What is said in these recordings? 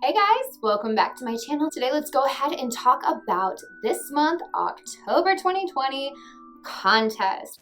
Hey guys, welcome back to my channel. Today let's go ahead and talk about this month, October 2020 contest.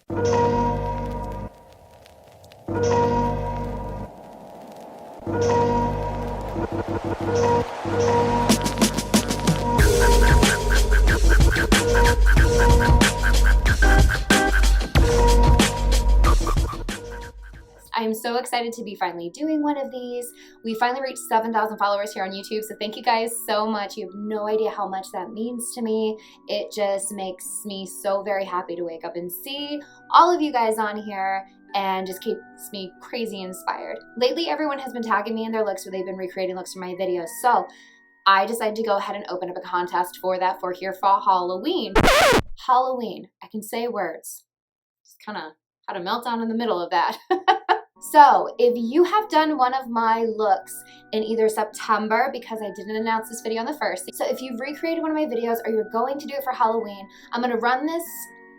I am so excited to be finally doing one of these. We finally reached 7,000 followers here on YouTube, so thank you guys so much. You have no idea how much that means to me. It just makes me so very happy to wake up and see all of you guys on here and just keeps me crazy inspired. Lately, everyone has been tagging me in their looks where they've been recreating looks for my videos, so I decided to go ahead and open up a contest for that for here for Halloween. Halloween, I can say words. Just kind of had a meltdown in the middle of that. So if you have done one of my looks in either September, because I didn't announce this video on the 1st, so if you've recreated one of my videos or you're going to do it for Halloween, I'm going to run this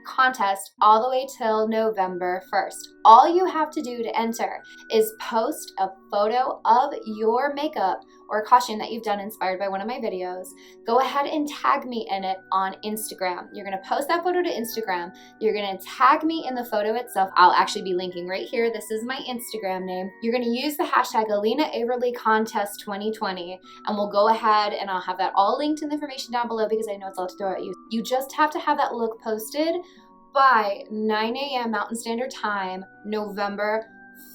contest all the way till November 1st. All you have to do to enter is post a photo of your makeup or costume that you've done inspired by one of my videos. Go ahead and tag me in it on Instagram. You're going to post that photo to Instagram. You're going to tag me in the photo itself. I'll actually be linking right here. This is my Instagram name. You're going to use the hashtag Aleena Averly Contest 2020, and we'll go ahead and I'll have that all linked in the information down below because I know it's a lot to throw at you. You just have to have that look posted by 9 a.m. Mountain Standard Time, November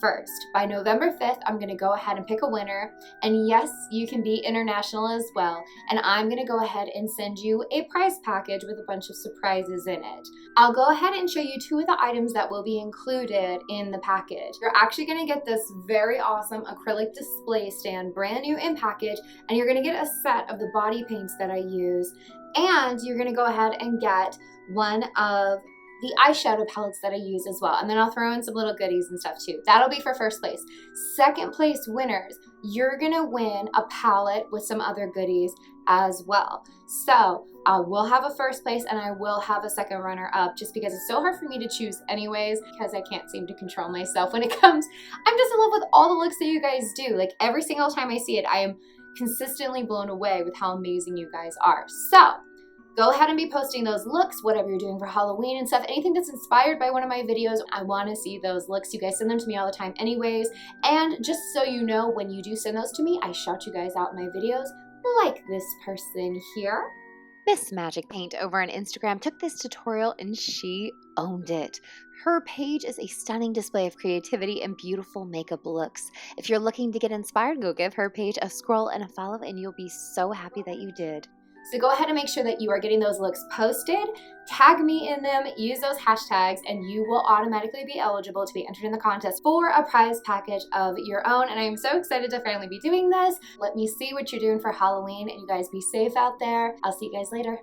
1st. By November 5th, I'm going to go ahead and pick a winner. And yes, you can be international as well. And I'm going to go ahead and send you a prize package with a bunch of surprises in it. I'll go ahead and show you two of the items that will be included in the package. You're actually going to get this very awesome acrylic display stand, brand new in package, and you're going to get a set of the body paints that I use. And you're going to go ahead and get one of the eyeshadow palettes that I use as well. And then I'll throw in some little goodies and stuff too. That'll be for first place. Second place winners, you're gonna win a palette with some other goodies as well. So I will have a first place and I will have a second runner up just because it's so hard for me to choose anyways because I can't seem to control myself when it comes. I'm just in love with all the looks that you guys do. Like every single time I see it, I am consistently blown away with how amazing you guys are. So go ahead and be posting those looks, whatever you're doing for Halloween and stuff. Anything that's inspired by one of my videos, I want to see those looks. You guys send them to me all the time anyways. And just so you know, when you do send those to me, I shout you guys out in my videos like this person here. Miss Magic Paint over on Instagram took this tutorial and she owned it. Her page is a stunning display of creativity and beautiful makeup looks. If you're looking to get inspired, go give her page a scroll and a follow and you'll be so happy that you did. So go ahead and make sure that you are getting those looks posted, tag me in them, use those hashtags, and you will automatically be eligible to be entered in the contest for a prize package of your own. And I am so excited to finally be doing this. Let me see what you're doing for Halloween, and you guys be safe out there. I'll see you guys later.